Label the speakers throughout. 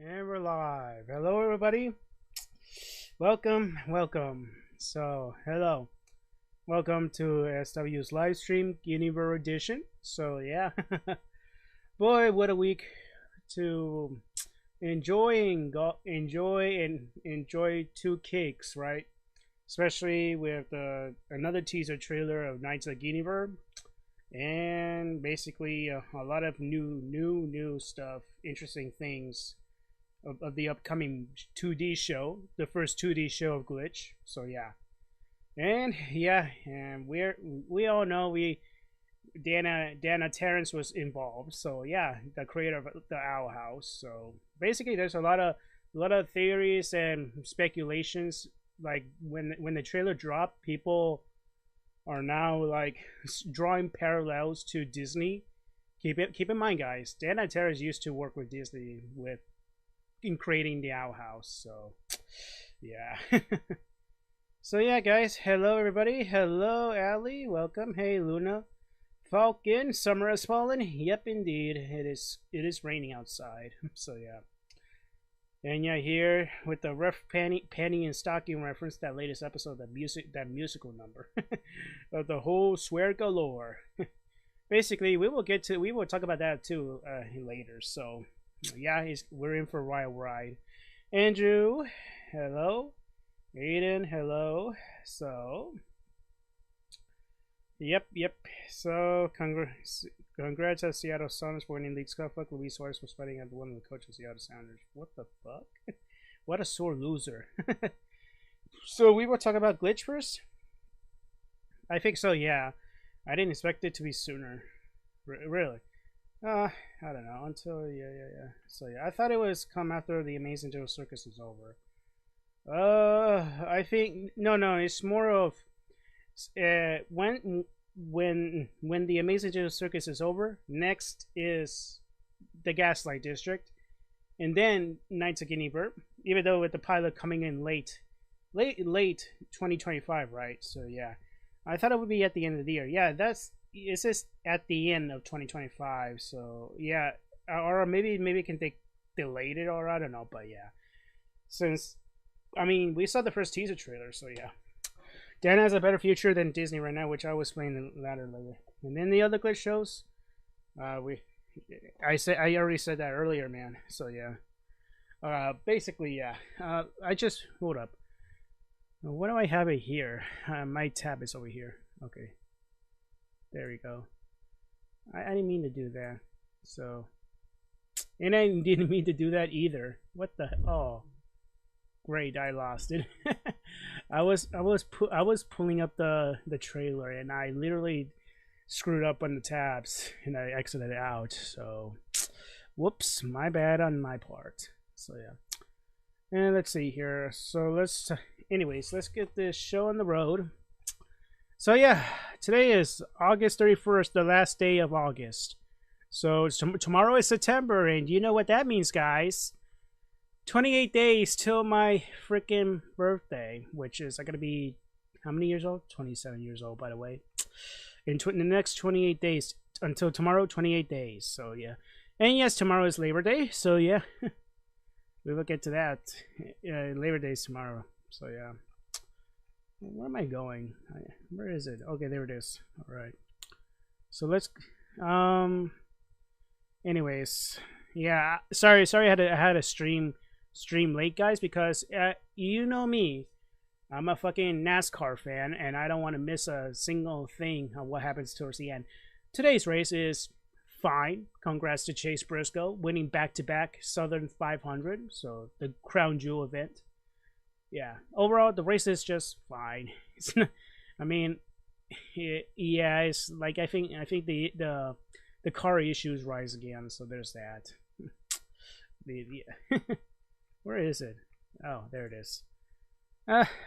Speaker 1: And we're live. Hello, everybody. Welcome. So, hello. Welcome to SW's live stream, Guinevere edition. So, yeah. Boy, what a week to enjoy two cakes, right? Especially with another teaser trailer of Knights of Guinevere. And basically a lot of new stuff, interesting things of the upcoming 2D show, the first 2D show of Glitch. So and we all know Dana Terrence was involved. So yeah, the creator of the Owl House. So basically, there's a lot of theories and speculations. Like when the trailer dropped, people are now like drawing parallels to Disney. Keep in mind, guys. Dana Terrence used to work with Disney in creating the Owl House. So yeah. So yeah, guys. Hello, everybody. Hello, Ali. Welcome. Hey, Luna. Falcon. Summer has fallen. Yep, indeed. It is raining outside. So yeah. And yeah, here with the panty and stocking reference, that latest episode, that musical number of the whole swear galore. Basically, we will talk about that too later. So yeah, we're in for a wild ride. Andrew, hello. Aiden, hello. So yep. So congrats to Seattle Sounders for winning League Cup. Fuck, Luis Suarez was fighting at one of the coaches of Seattle Sounders. What the fuck? What a sore loser. So we will talk about Glitch first. I think so. Yeah, I didn't expect it to be sooner. Really? I don't know. Until yeah. So yeah, I thought it was come after the Amazing Joe Circus is over. I think no. It's more of when the Amazing Joe Circus is over. Next is the Gaslight District, and then Knights of Guinevere. Even though with the pilot coming in late 2025, right? So yeah, I thought it would be at the end of the year. Yeah, it's just at the end of 2025. So yeah, or maybe it can take delayed it, or I don't know. But yeah, since I mean we saw the first teaser trailer, so yeah. Dan has a better future than Disney right now, which I will explain later. And then the other Glitch shows, I already said that earlier, man. So yeah, basically yeah. I just hold up. What do I have it here? My tab is over here. Okay, there we go. I didn't mean to do that. So, and I didn't mean to do that either. What the? Oh. Great, I lost it. I was pulling up the trailer and I literally screwed up on the tabs and I exited out. So, whoops, my bad on my part. So yeah, and let's see here. So let's get this show on the road. So yeah, today is August 31st, the last day of August. So tomorrow is September, and you know what that means, guys. 28 days till my freaking birthday, which is I'm gonna be how many years old? 27 years old, by the way. In the next 28 days until tomorrow, 28 days. So yeah, and yes, tomorrow is Labor Day. So yeah, we will get to that. Labor Day is tomorrow. So yeah, where am I going? Where is it? Okay, there it is. All right. So let's. Anyways, yeah. Sorry. I had a stream late, guys, because you know me, I'm a fucking NASCAR fan and I don't want to miss a single thing of what happens towards the end. Today's race is fine. Congrats to Chase Briscoe winning back-to-back Southern 500, so the crown jewel event. Yeah, overall the race is just fine. It's not, I mean, yeah, it's like I think the car issues rise again, so there's that. Where is it? Oh, there it is.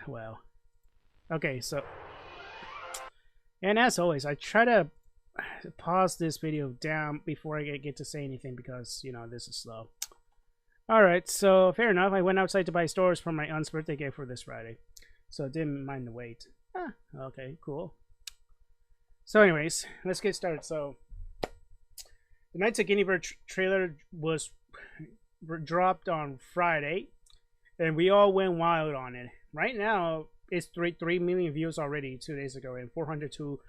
Speaker 1: Well. Okay, so. And as always, I try to pause this video down before I get to say anything because, you know, this is slow. Alright, so fair enough. I went outside to buy stores for my aunt's birthday gift for this Friday. So didn't mind the wait. Okay, cool. So anyways, let's get started. So, the Knights of Guinevere trailer was dropped on Friday, and we all went wild on it. Right now, it's 3 million views already 2 days ago, and 402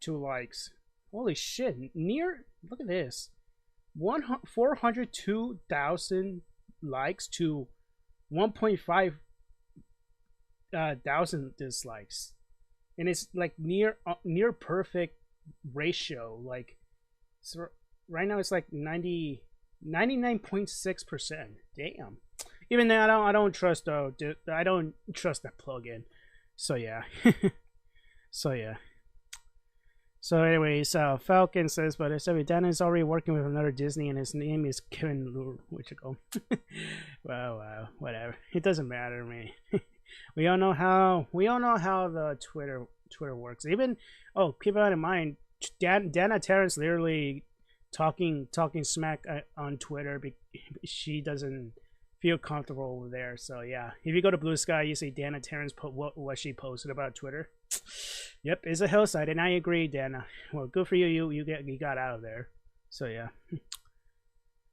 Speaker 1: likes. Holy shit! Look at this, 402,000 likes to 1.5 thousand dislikes, and it's like near perfect ratio. Like, so right now it's like 99.6%. Damn. Even then, I don't trust though. I don't trust that plugin. So yeah. So yeah. So anyways, Falcon says, but Dan is already working with another Disney, and his name is Kevin Lure. Which go. Well, whatever. It doesn't matter to me. We all know how the Twitter works. Even keep that in mind. Dana Terrence literally talking smack on Twitter. She doesn't feel comfortable over there. So yeah, if you go to Bluesky, you see Dana Terrence put what she posted about Twitter. Yep, it's a hillside, and I agree, Dana. Well, good for you. You got out of there. So yeah,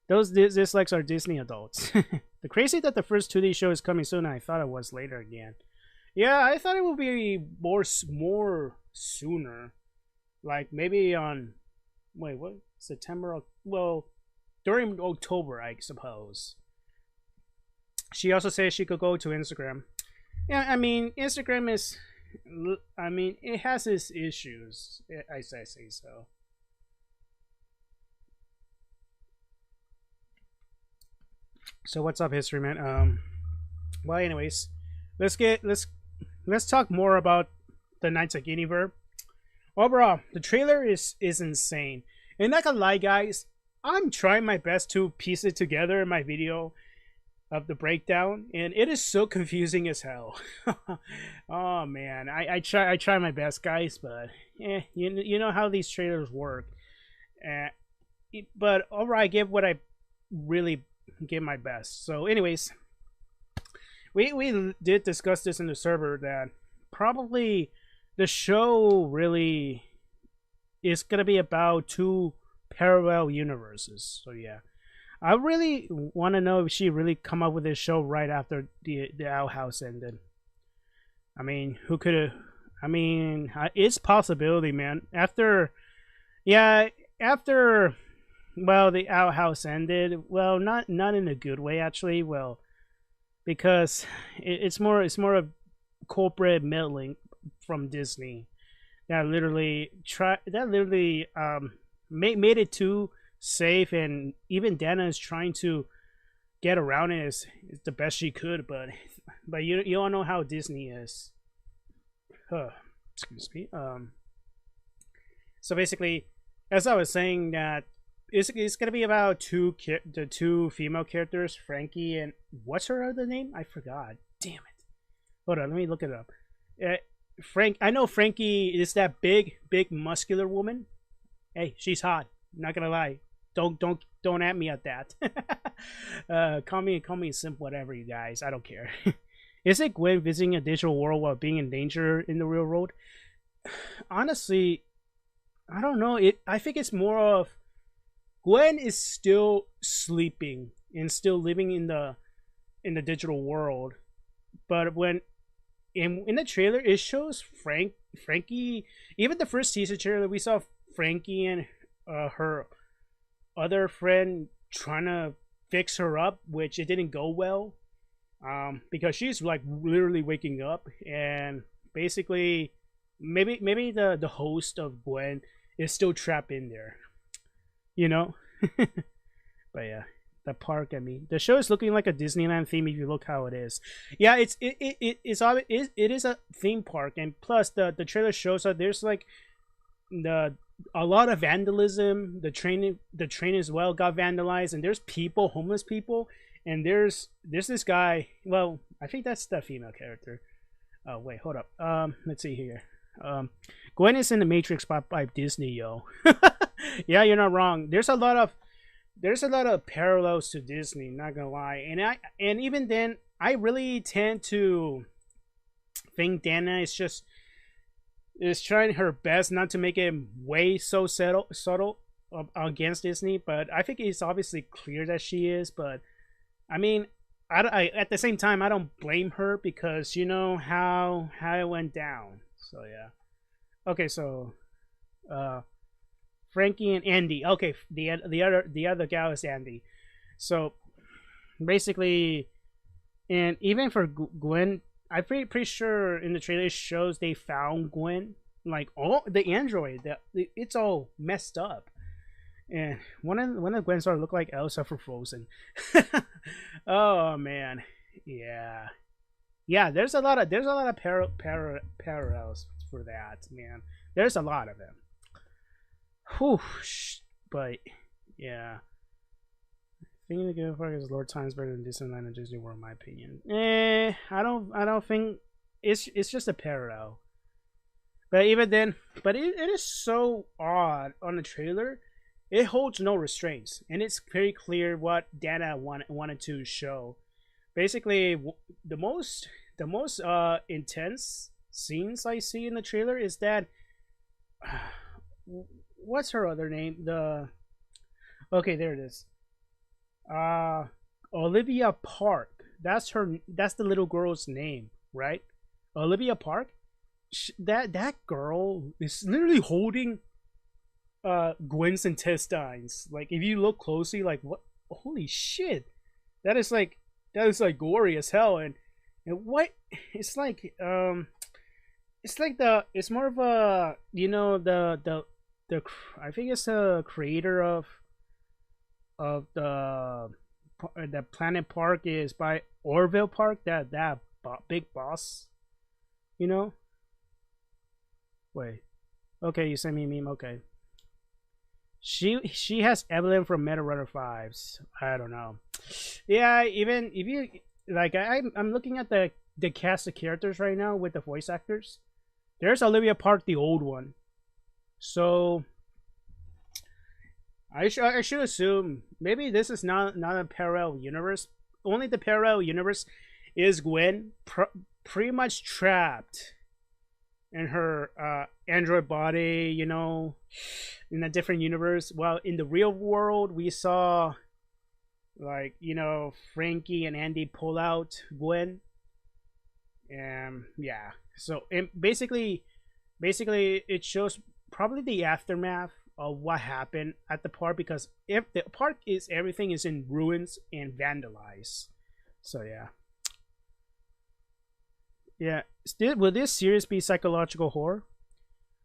Speaker 1: those dislikes are Disney adults. The crazy that the first 2D show is coming soon. I thought it was later again. Yeah, I thought it would be more sooner. Like maybe on what, September? Well, during October, I suppose. She also says she could go to Instagram. Yeah, I mean, Instagram is, it has its issues. I say so. So what's up, history man? Well, anyways, let's talk more about the Knights of Guinevere. Overall, the trailer is insane. And not gonna lie, guys, I'm trying my best to piece it together in my video of the breakdown, and it is so confusing as hell. Oh man, I try my best, guys, but you know how these trailers work. But overall, I give what I really give my best. So anyways, we did discuss this in the server that probably the show really is gonna be about 2 parallel universes. So yeah, I really want to know if she really come up with this show right after the outhouse ended. I mean, who could have? I mean, it's possibility, man. After well, the outhouse ended. Well, not in a good way, actually. Well, because it's more of corporate meddling from Disney that literally made it too safe, and even Dana is trying to get around it as the best she could, but you all know how Disney is. Excuse me. So basically, as I was saying, that it's gonna be about the two female characters, Frankie and what's her other name? I forgot. Damn it. Hold on, let me look it up. I know Frankie is that big muscular woman. Hey, she's hot. Not gonna lie. Don't at me at that. Call me simp, whatever, you guys. I don't care. Is it Gwen visiting a digital world while being in danger in the real world? Honestly, I don't know. I think it's more of Gwen is still sleeping and still living in the digital world, but when in the trailer it shows Frankie. Even the first teaser trailer, we saw Frankie and her other friend trying to fix her up, which it didn't go well, because she's like literally waking up, and basically maybe the host of Gwen is still trapped in there, you know. But yeah, the park, I mean, the show is looking like a Disneyland theme if you look how it is. Yeah, it is a theme park, and plus the trailer shows that there's like a lot of vandalism. The train as well got vandalized, and there's homeless people, and there's this guy. Well, I think that's the female character. Oh wait, hold up. Let's see here. Gwen is in the Matrix by Disney, yo. Yeah, you're not wrong. There's a lot of parallels to Disney, not gonna lie. And even then, I really tend to think Dana is trying her best not to make it way so subtle against Disney, but I think it's obviously clear that she is. But I mean, at the same time, I don't blame her because you know how it went down. So yeah. Okay, so uh, Frankie and Andy. Okay, the other gal is Andy. So basically, and even for Gwen, I'm pretty sure in the trailer it shows they found Gwen. Like all the android, it's all messed up. And one of Gwen's are look like Elsa for Frozen. Oh man, yeah, yeah. There's a lot of parallels for that, man. There's a lot of them. Whew, but yeah, thinking the Game Park is Lord Times better than Disneyland and Disney World, in my opinion. I don't think it's just a parallel. But even then, but it is so odd on the trailer. It holds no restraints, and it's very clear what Dana wanted to show. Basically, the most intense scenes I see in the trailer is that what's her other name? Okay, there it is. Uh, Olivia Park. That's her. That's the little girl's name, right? Olivia Park. That girl is literally holding Gwen's intestines. Like if you look closely, like what? Holy shit! That is like gory as hell. And what? It's like it's like it's more of a the I think it's the creator of the Planet Park is by Orville Park. That big boss, you know. Wait. Okay, you sent me a meme. Okay. She has Evelyn from Meta Runner Fives. I don't know. Yeah, even if you like, I'm looking at the cast of characters right now with the voice actors. There's Olivia Park, the old one. So I should assume maybe this is not a parallel universe. Only the parallel universe is Gwen pretty much trapped in her android body, in a different universe. Well, in the real world, we saw like Frankie and Andy pull out Gwen, and yeah. So basically, it shows probably the aftermath of what happened at the park, because if the park is everything is in ruins and vandalized. So yeah. Yeah, will this series be psychological horror?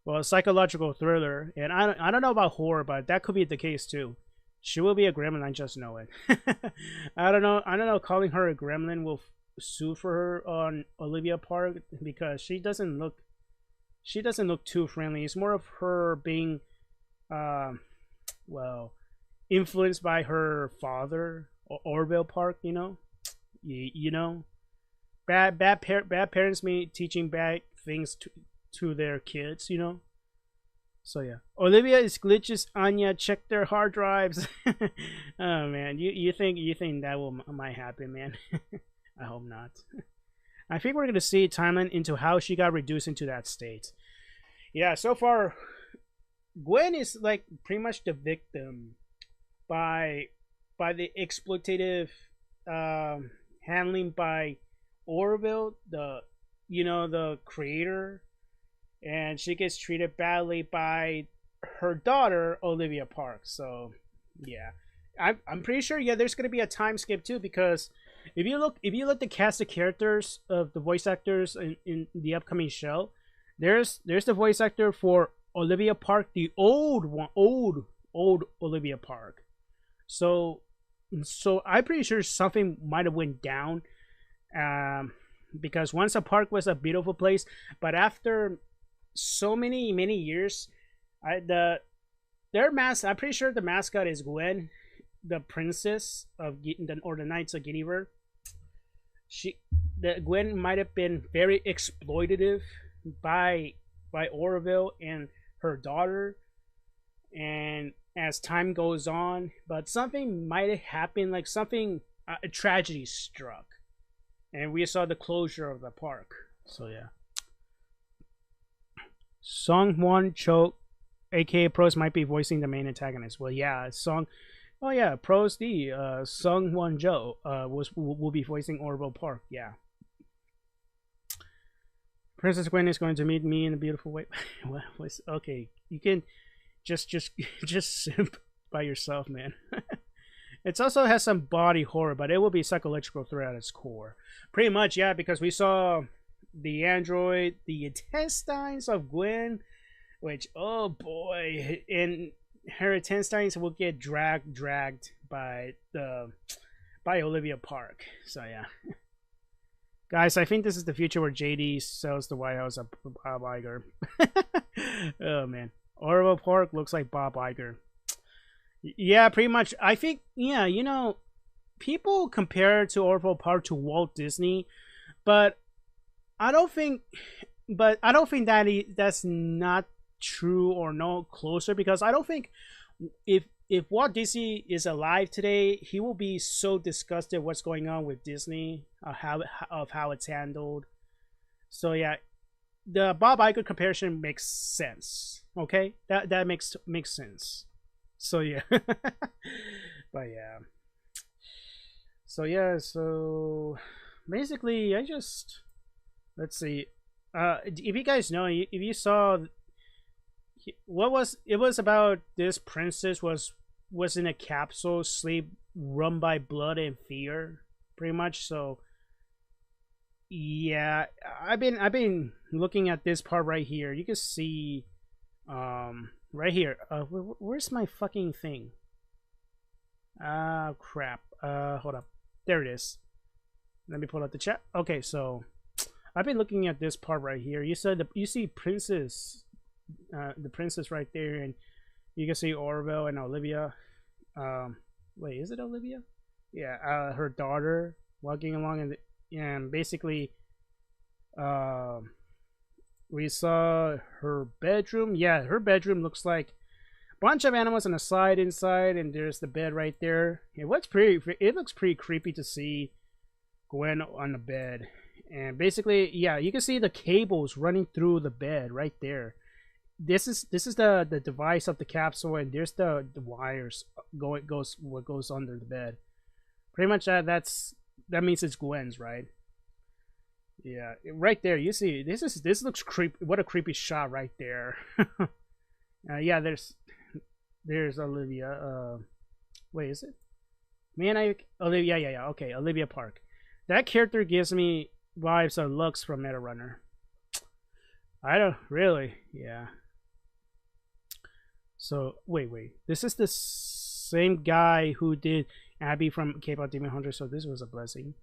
Speaker 1: Well, psychological thriller, and I don't know about horror, but that could be the case too. She will be a gremlin, I just know it. I don't know. I don't know. Calling her a gremlin will sue for her on Olivia Park, because she doesn't look too friendly. It's more of her being, well, influenced by her father, Orville Park. You know. Bad parents may teaching bad things to their kids. So yeah, Olivia is glitches. Anya, check their hard drives. Oh man, you think that might happen, man? I hope not. I think we're gonna see a timeline into how she got reduced into that state. Yeah, so far, Gwen is like pretty much the victim by the exploitative handling by Orville, the creator, and she gets treated badly by her daughter Olivia Park. So yeah, I'm pretty sure there's gonna be a time skip too, because if you look the cast of characters of the voice actors in the upcoming show, there's the voice actor for Olivia Park, the old one, old Olivia Park. So I'm pretty sure something might have went down. Because once a park was a beautiful place, but after so many years, I'm pretty sure the mascot is Gwen, the princess of the Knights of Guinevere. Gwen might have been very exploitative by Orville and her daughter, and as time goes on, but something might have happened, like a tragedy struck, and we saw the closure of the park. So yeah. Song Won Cho, aka Pros, might be voicing the main antagonist. Well, yeah, Oh yeah, Pros D, Sung Won Jo, will be voicing Orville Park. Yeah, Princess Gwen is going to meet me in a beautiful way. What was okay? You can just just simp by yourself, man. It also has some body horror, but it will be psychological threat at its core. Pretty much, yeah, because we saw the android, the intestines of Gwen, which oh boy, and her intestines will get dragged by Olivia Park. So yeah, guys, I think this is the future where JD sells the White House of Bob Iger. Oh man, Orville Park looks like Bob Iger. Yeah, pretty much. I think yeah, people compare to Orville Park to Walt Disney, but I don't think, that's not true or no closer because I don't think if Walt Disney is alive today, he will be so disgusted what's going on with Disney, how it's handled. So yeah, the Bob Iger comparison makes sense. Okay, that makes sense. So yeah, but yeah. So basically, I just let's see. If you guys know, if you saw what was it was about this princess was in a capsule, sleep, run by blood and fear, pretty much. So yeah, I've been looking at this part right here. You can see, right here. Where's my fucking thing? Ah, crap. Hold up. There it is. Let me pull out the chat. Okay, so I've been looking at this part right here. You said you see princess, the princess right there, and you can see Orville and Olivia. Wait, is it Olivia? Yeah, her daughter walking along, and basically, we saw her bedroom. Yeah, her bedroom looks like a bunch of animals on the side inside, and there's the bed right there. It looks pretty creepy to see Gwen on the bed. And basically, yeah, you can see the cables running through the bed right there. This is the device of the capsule, and there's the wires what goes under the bed. Pretty much that means it's Gwen's, right? Yeah, right there. You see, this looks creepy. What a creepy shot right there. Yeah, there's Olivia. Wait, is it? Olivia. Yeah. Okay, Olivia Park. That character gives me vibes of Lux from Meta Runner. I don't really. Yeah. So wait. This is the same guy who did Abby from K-pop Demon Hunter. So this was a blessing.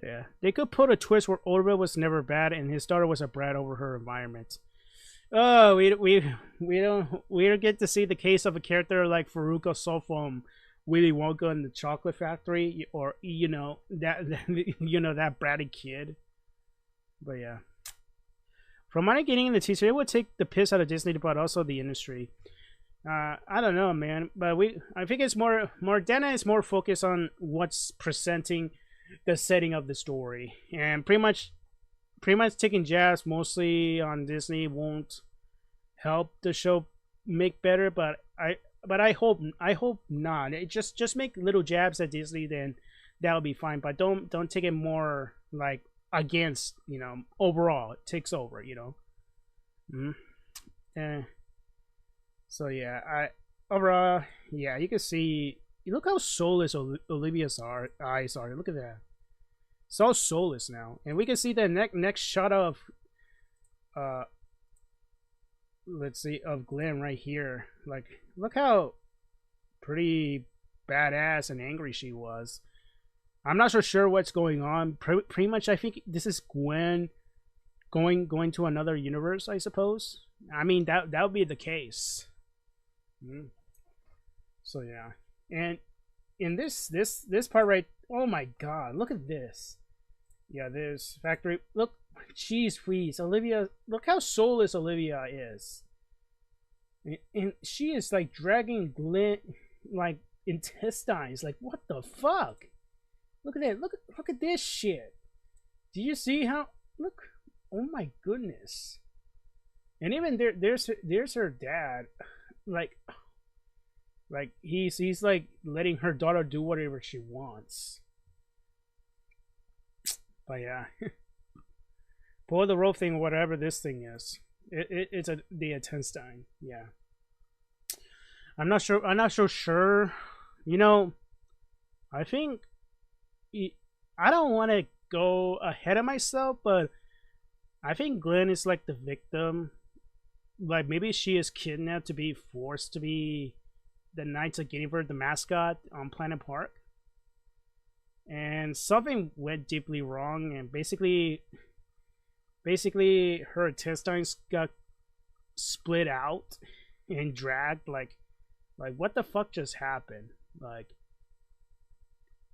Speaker 1: Yeah, they could put a twist where Orville was never bad and his daughter was a brat over her environment. Oh, we don't get to see the case of a character like Faruko Soul from Willy Wonka and the Chocolate Factory, or that that bratty kid. But yeah, from what I'm getting in the teaser, it would take the piss out of Disney, but also the industry. I don't know, man, but I think it's more Dana is more focused on what's presenting the setting of the story, and pretty much taking jabs mostly on Disney won't help the show make better. But I hope not. It just make little jabs at Disney, then that'll be fine. But don't take it more like against overall. It takes over. So yeah, overall, yeah, you can see. Look how soulless Olivia's eyes are. Look at that. It's all soulless now, and we can see the next shot of, let's see, of Glenn right here. Like, look how pretty badass and angry she was. I'm not so sure what's going on. Pretty much, I think this is Gwen going to another universe, I suppose. I mean, that would be the case. So yeah, and in this part right, oh my god, look at this. Yeah, this factory. Look, jeez, please, Olivia. Look how soulless Olivia is, and she is like dragging Glenn like intestines. Like, what the fuck? Look at that. Look at this shit. Do you see how? Look. Oh my goodness. And even there's her dad. Like, Like he's like letting her daughter do whatever she wants. But yeah, pull the rope thing, whatever this thing is. It's the intestine. Yeah, I'm not sure. I'm not so sure. You know, I think I don't want to go ahead of myself, but I think Glenn is like the victim. Like maybe she is kidnapped to be forced to be the Knights of Guinevere, the mascot on Planet Park, and something went deeply wrong, and basically her intestines got split out and dragged. Like what the fuck just happened? Like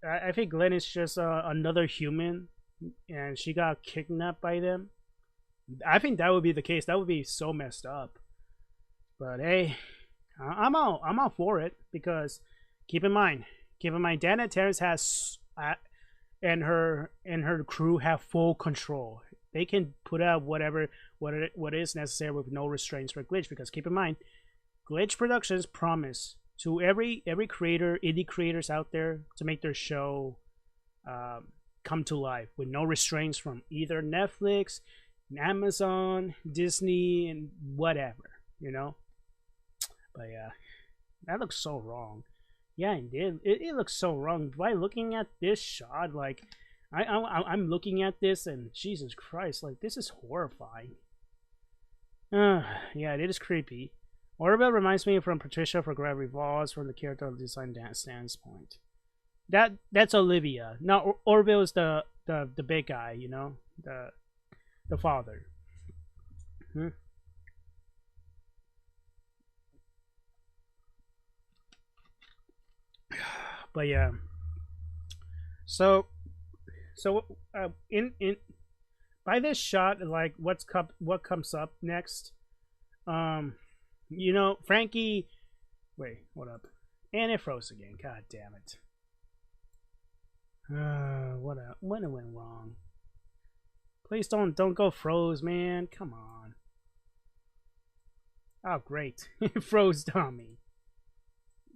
Speaker 1: I think Glenn is just another human, and she got kidnapped by them. I think that would be the case. That would be so messed up. But hey, I'm all for it, because keep in mind, Dana Terrence has and her crew have full control. They can put out what is necessary with no restraints for Glitch, because keep in mind, Glitch Productions promise to every creator, indie creators out there, to make their show come to life with no restraints from either Netflix, Amazon, Disney, and whatever, you know. But yeah, that looks so wrong. Yeah, it did. It looks so wrong by looking at this shot. Like, I'm looking at this, and Jesus Christ, like, this is horrifying. Yeah, it is creepy. Orville reminds me from Patricia for Gravity Falls from the character design standpoint. That's Olivia. Now Orville is the big guy, you know, the father. But yeah. So in by this shot, like what comes up next? You know, Frankie. Wait, hold up. And it froze again. God damn it. What went wrong? Please don't go froze, man. Come on. Oh great, it froze on me.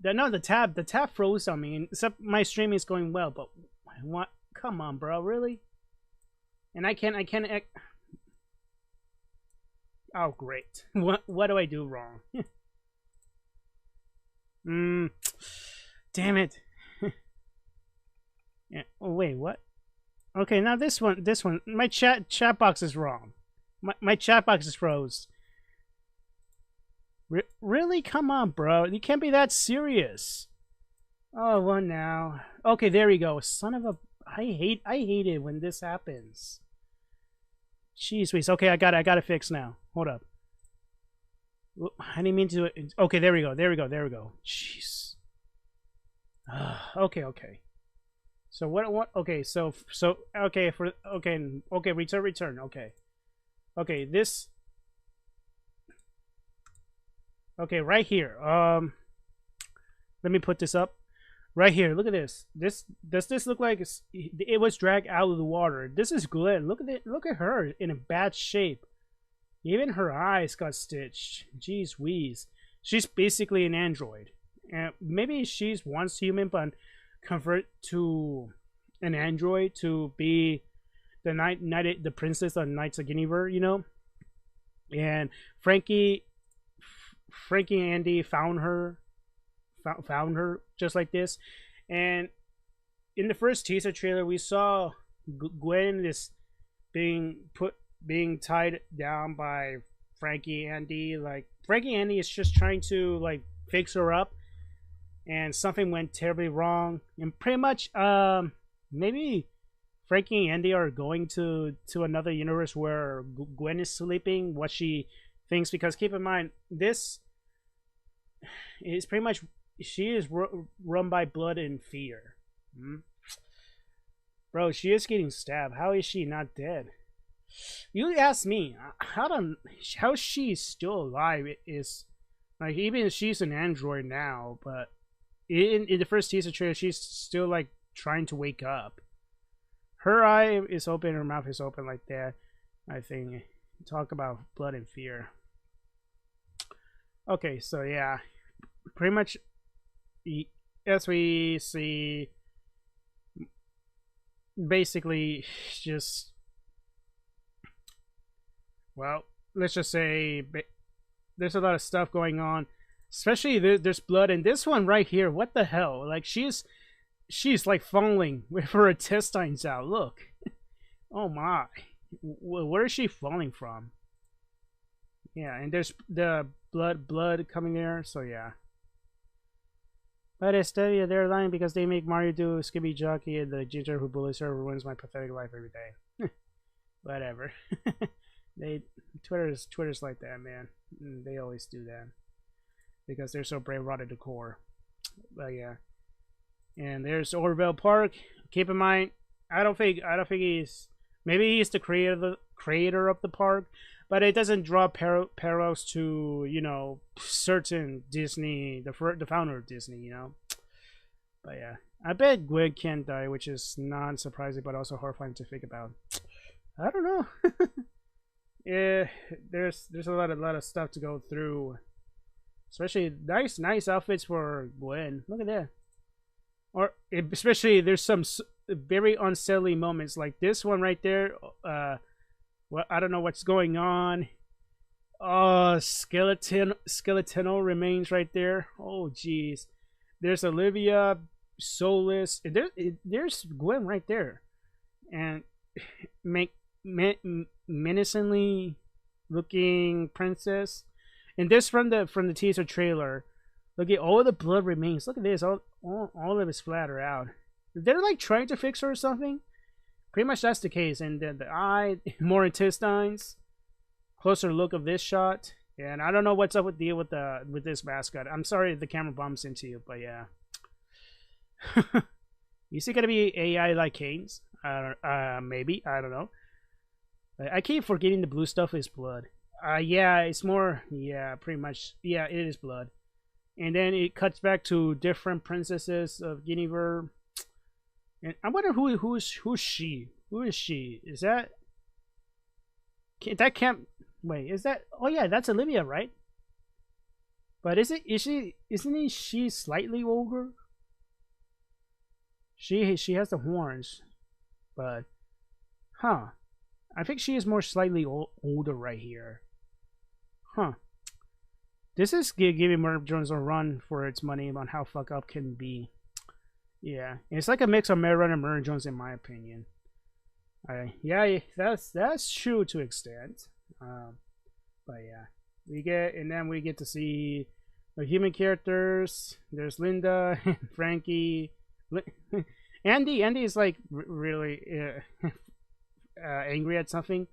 Speaker 1: The tab froze on me. Except my streaming is going well, but what? Come on, bro, really? And I can't. Oh great. What do I do wrong? Damn it. Yeah. Oh wait, what? Okay, now this one. My chat box is wrong. My chat box is froze. Really? Come on, bro. You can't be that serious. Oh, what now? Okay, there we go. Son of a... I hate it when this happens. Jeez, please. Okay, I got it fixed now. Hold up. I didn't mean to do it. Okay, there we go. Jeez. Okay. So what? Okay, so okay okay. Return. Okay, this. Okay, right here. Let me put this up. Right here. Look at this. Does this look like it was dragged out of the water? This is Glenn. Look at it. Look at her in a bad shape. Even her eyes got stitched. Jeez Wheeze. She's basically an android. And maybe she's once human, but convert to an android to be the princess of Knights of Guinevere, you know. And Frankie and Andy found her just like this. And in the first teaser trailer, we saw Gwen is being tied down by Frankie and Andy. Like Frankie and Andy is just trying to like fix her up, and something went terribly wrong. And pretty much, maybe Frankie and Andy are going to another universe where Gwen is sleeping. What she thinks, because keep in mind, this is pretty much, she is run by blood and fear. Bro, she is getting stabbed. How is she not dead? You ask me, how she's still alive is like, even she's an android now, but in the first teaser trailer, she's still like trying to wake up. Her eye is open, her mouth is open like that. I think. Talk about blood and fear. Okay, so yeah, pretty much as we see, basically just, well, let's just say there's a lot of stuff going on, especially there's blood in this one right here. What the hell? Like she's like falling with her intestines out. Look. Oh my. Where is she falling from? Yeah, and there's the blood coming there, so yeah. But Estevia, they're lying because they make Mario do Skippy Jockey, and the ginger who bullies her ruins my pathetic life every day. Whatever. Twitter's like that, man. They always do that because they're so brave rotted to core. But yeah, and there's Orville Park. Keep in mind, I don't think he's, maybe he's the creator of the park, but it doesn't draw parallels to, you know, certain Disney, the founder of Disney, you know. But yeah, I bet Gwen can't die, which is not surprising, but also horrifying to think about. I don't know. Yeah, there's a lot of stuff to go through, especially nice outfits for Gwen. Look at that. Or especially there's some very unsettling moments like this one right there. Well, I don't know what's going on. Oh, skeletal remains right there. Oh, jeez. There's Olivia, soulless. There's Gwen right there, and menacingly looking princess. And this from the teaser trailer. Look at all the blood remains. Look at this. All of it splattered out. They're like trying to fix her or something. Pretty much that's the case. And then the eye, more intestines. Closer look of this shot. And I don't know what's up with this mascot. I'm sorry if the camera bumps into you, but yeah. Is it gonna be AI like Kane's? Maybe. I don't know. I keep forgetting the blue stuff is blood. Yeah, it's more. Yeah, pretty much. Yeah, it is blood. And then it cuts back to different princesses of Guinevere. And I wonder who's she? Who is she? Is that can't wait? Is that? Oh yeah, that's Olivia, right? But isn't she slightly older? She has the horns, but huh? I think she is more slightly older right here. Huh. This is giving Murder Jones a run for its money on how fuck up can be. Yeah, it's like a mix of Mary and Murder Jones in my opinion. Yeah, that's true to an extent. But yeah, we get to see the human characters. There's Linda and Frankie. Andy is like really angry at something,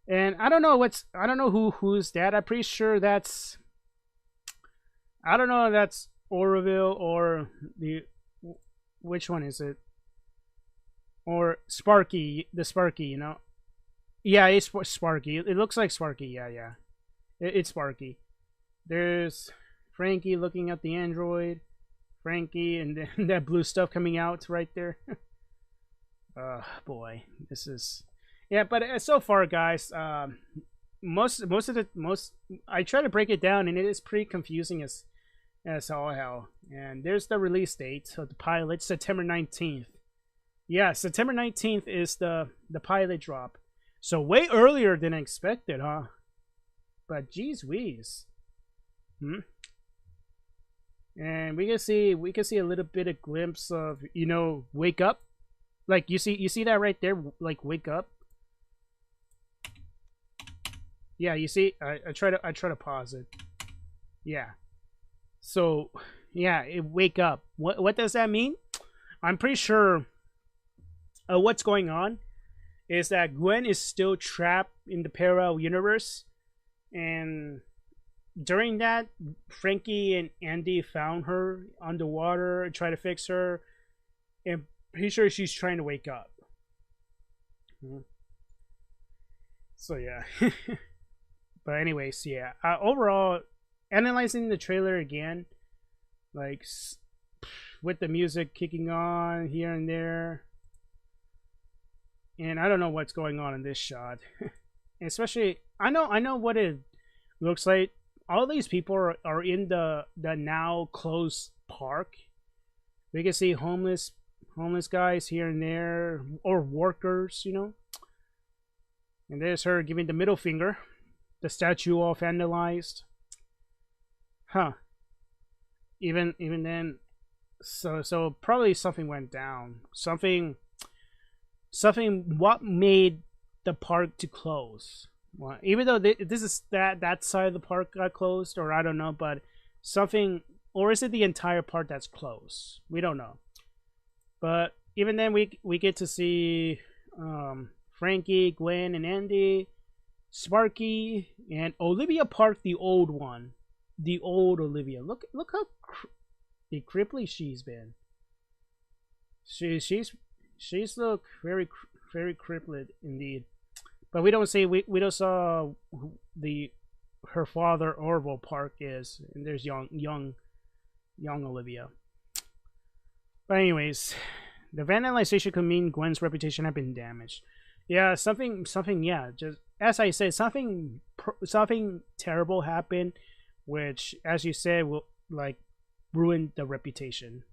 Speaker 1: and I don't know who's that. I'm pretty sure that's, I don't know if that's Orville or which one is it, or Sparky, you know. Yeah, it's Sparky. It looks like Sparky. Yeah. It's Sparky. There's Frankie looking at the android. Frankie, and then that blue stuff coming out right there. Boy, this is, yeah. But so far, guys, most I try to break it down, and it is pretty confusing as all hell. And there's the release date of the pilot, September 19th. Yeah, September 19th is the pilot drop. So way earlier than expected, huh? But geez whiz. And we can see a little bit of glimpse of, you know, wake up. Like you see that right there, like wake up. Yeah, you see, I try to pause it. Yeah. So yeah, wake up. What does that mean? I'm pretty sure what's going on is that Gwen is still trapped in the parallel universe, and during that, Frankie and Andy found her underwater and tried to fix her, and pretty sure she's trying to wake up. So yeah. But anyways, yeah. Overall, analyzing the trailer again, like with the music kicking on here and there, and I don't know what's going on in this shot. Especially, I know what it looks like. All these people are in the now closed park, We can see homeless guys here and there, or workers, you know. And there's her giving the middle finger. The statue all vandalized. Huh. Even then, so probably something went down. Something. What made the park to close? Well, even though this is that side of the park got closed, or I don't know, but something, or is it the entire part that's closed? We don't know. But even then, we get to see Frankie, Gwen, and Andy, Sparky, and Olivia Park, the old one, the old Olivia. Look how cripply she's been. She's look very crippled indeed. But we don't see we don't saw her father Orville Park is, and there's young Olivia. But anyways, the vandalization could mean Gwen's reputation had been damaged. Yeah, something. Yeah, just as I said, something terrible happened, which, as you said, will like ruin the reputation.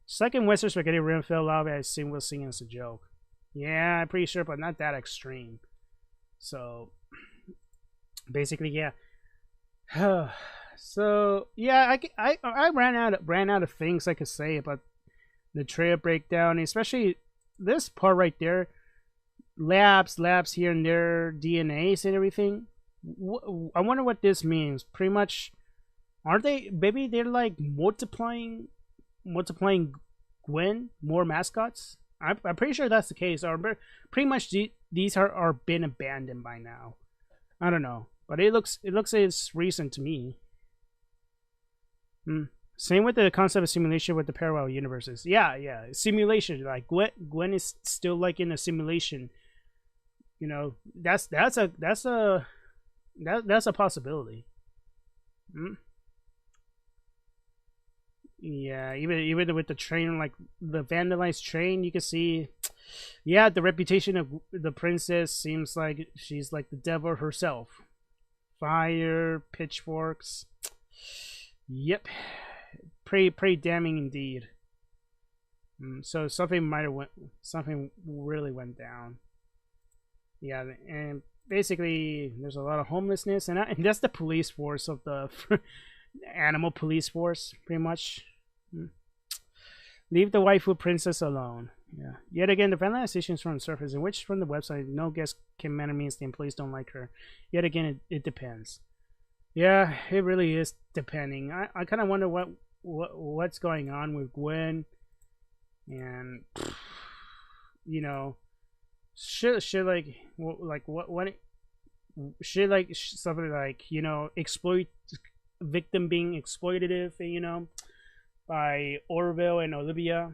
Speaker 1: Second Western Spaghetti Rim fell out as Sim was singing as a joke. Yeah, I'm pretty sure, but not that extreme. So basically, yeah. So yeah, I ran out of things I could say about the trail breakdown, especially this part right there. Labs here and there, DNAs and everything. I wonder what this means. Pretty much, aren't they? Maybe they're like multiplying Gwen, more mascots. I'm pretty sure that's the case. Or pretty much these are been abandoned by now. I don't know, but it looks it's recent to me. Same with the concept of simulation with the parallel universes. Yeah, simulation. Like Gwen is still like in a simulation. You know, that's a possibility. Yeah, even with the train, like the vandalized train, you can see, yeah, the reputation of the princess seems like she's like the devil herself. Fire, pitchforks. Yep, pretty damning indeed. So something really went down. Yeah, and basically there's a lot of homelessness, and that's the police force of the animal police force, pretty much. Leave the waifu princess alone. Yeah. Yet again, the vandalizations from the surface, in which from the website, no guest can matter means the employees don't like her. Yet again, it depends. Yeah, it really is depending. I kind of wonder what's going on with Gwen, and you know, should like what should like something like, you know, victim being exploitative, you know, by Orville and Olivia.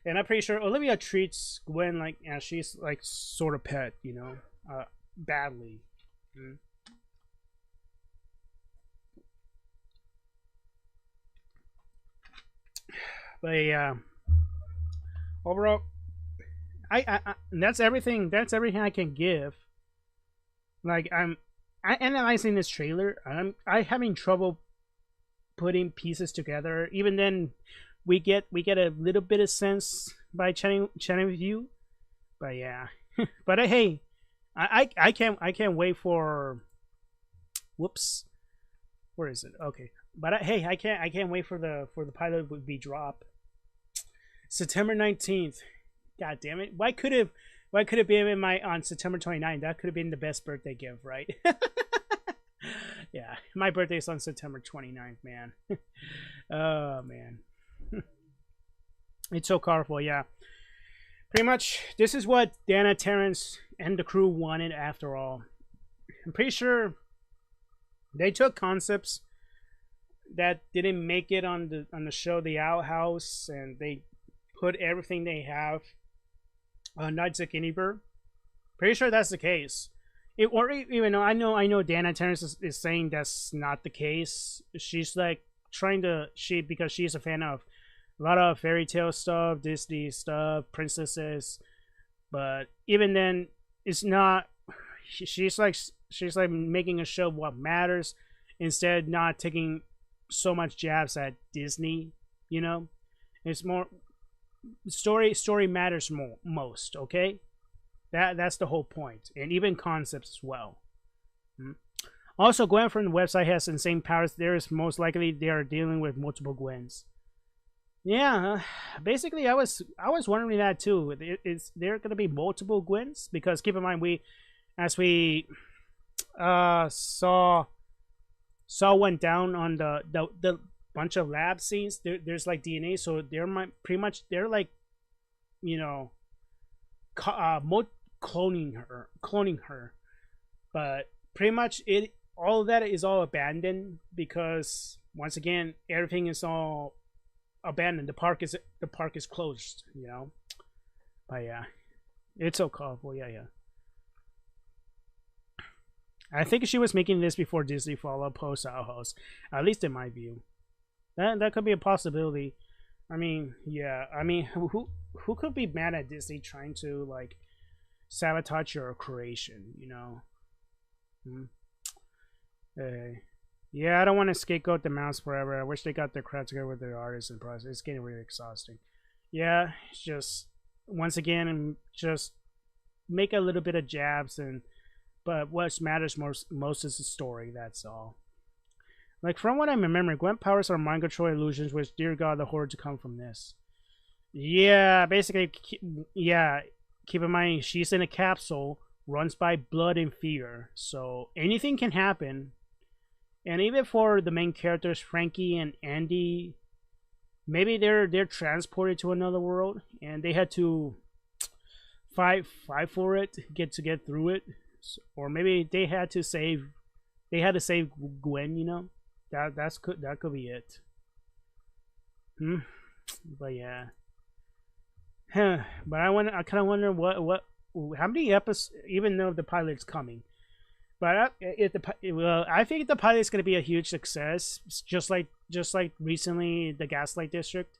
Speaker 1: And I'm pretty sure Olivia treats Gwen like, yeah, she's like sort of pet, you know, badly. But yeah, overall, I that's everything. That's everything I can give. Like I'm analyzing this trailer. I having trouble putting pieces together. Even then, we get a little bit of sense by chatting with you. But yeah, but hey, I can't wait for. Whoops, where is it? Okay, but hey, I can't wait for the pilot would be dropped. September 19th. God damn it! Why could it been on September 29th? That could have been the best birthday gift, right? Yeah, my birthday's on September 29th, man. Oh man. It's so colorful, yeah. Pretty much, this is what Dana Terrence and the crew wanted after all. I'm pretty sure they took concepts that didn't make it on the show The Outhouse, and they put everything they have on Knights of Guinevere. Pretty sure that's the case. Or even though I know Dana Terrence is saying that's not the case. She's like trying to because she's a fan of a lot of fairy tale stuff, Disney stuff, princesses. But even then, it's not. She's like making a show of what matters, instead not taking so much jabs at Disney, you know. It's more story matters most. Okay, that's the whole point, and even concepts as well. Also, Gwen from the website has insane powers. There is most likely they are dealing with multiple Gwens. Yeah, basically, I was wondering that too. Is there going to be multiple Gwens? Because keep in mind, as we saw went down on the bunch of lab scenes. There's like DNA, so they're they're like, you know, cloning her, but pretty much all of that is all abandoned because once again everything is all abandoned. The park is closed, you know. But yeah, it's so colorful. Yeah. I think she was making this before Disney followed post House, at least in my view. That could be a possibility. I mean, yeah. I mean, who could be mad at Disney trying to like sabotage your creation? You know. Yeah, I don't want to scapegoat the mouse forever. I wish they got their crap together with their artists and process. It's getting really exhausting. Yeah, it's just once again, just make a little bit of jabs but what matters most is the story. That's all. Like from what I remember, Gwen powers are mind control illusions, which dear God, the horror to come from this. Yeah, basically, yeah. Keep in mind, she's in a capsule, runs by blood and fear, so anything can happen. And even for the main characters, Frankie and Andy, maybe they're transported to another world, and they had to fight for it, get through it, or maybe they had to save Gwen. You know, that could be it. But yeah, but I kind of wonder how many episodes, even though the pilot's coming. But I think the pilot is going to be a huge success, just like recently the Gaslight District.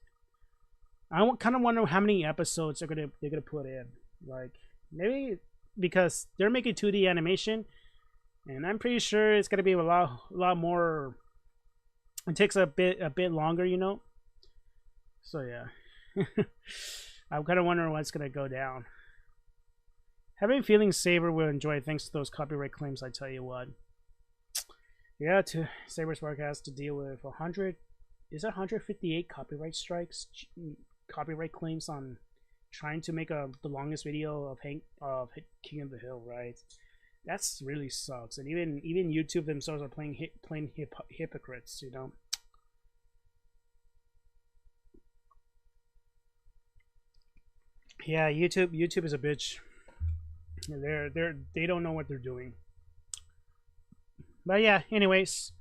Speaker 1: I kind of wonder how many episodes they're gonna put in. Like maybe because they're making 2D animation, and I'm pretty sure it's gonna be a lot more. It takes a bit longer, you know. So yeah, I'm kind of wondering what's gonna go down. Having feelings Saber will enjoy thanks to those copyright claims. I tell you what. Yeah, to Saber's work has to deal with 158 copyright strikes, copyright claims on trying to make the longest video of King of the Hill, right? That's really sucks, and even YouTube themselves are playing hypocrites, you know. Yeah, YouTube is a bitch. They don't know what they're doing. But yeah, anyways,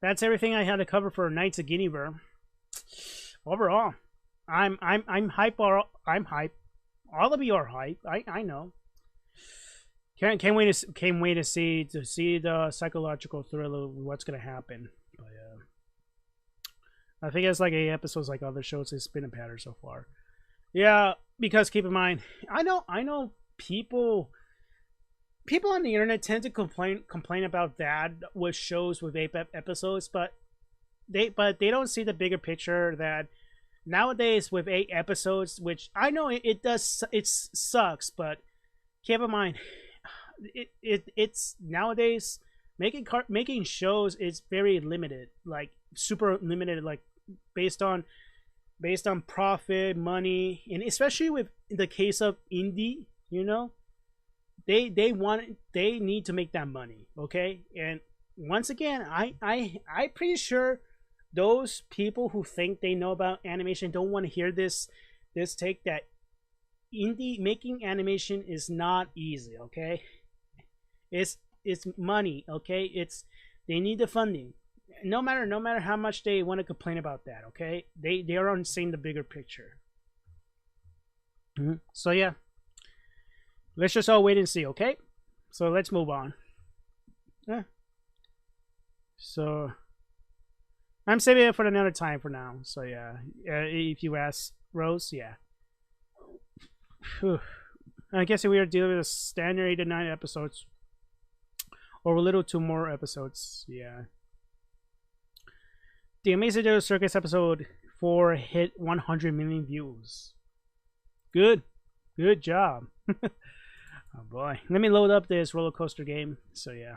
Speaker 1: that's everything I had to cover for Knights of Guinevere. Overall, I'm hype. I'm hype. All of you are hype. I know. Can't wait to see the psychological thriller of what's gonna happen. But I think it's like 8 episodes, like other shows. It's been a pattern so far. Yeah, because keep in mind, I know people on the internet tend to complain about that with shows with 8 episodes, but they don't see the bigger picture that nowadays with 8 episodes, which I know it sucks, but keep in mind it's nowadays making shows is very limited, like super limited, like based on profit, money, and especially with the case of indie, you know, they need to make that money, okay? And once again, I'm pretty sure those people who think they know about animation don't want to hear this take that indie making animation is not easy, okay? It's money, okay? They need the funding. No matter how much they want to complain about that, okay? They are seeing the bigger picture. So yeah, let's just all wait and see, okay? So let's move on. Yeah. So I'm saving it for another time for now. So yeah, if you ask Rose, yeah. I guess we are dealing with a standard 8 to 9 episodes, or a little 2 more episodes. Yeah. The Amazing Dodo Circus episode before it hit 100 million views. Good job. Oh boy, let me load up this roller coaster game. So yeah.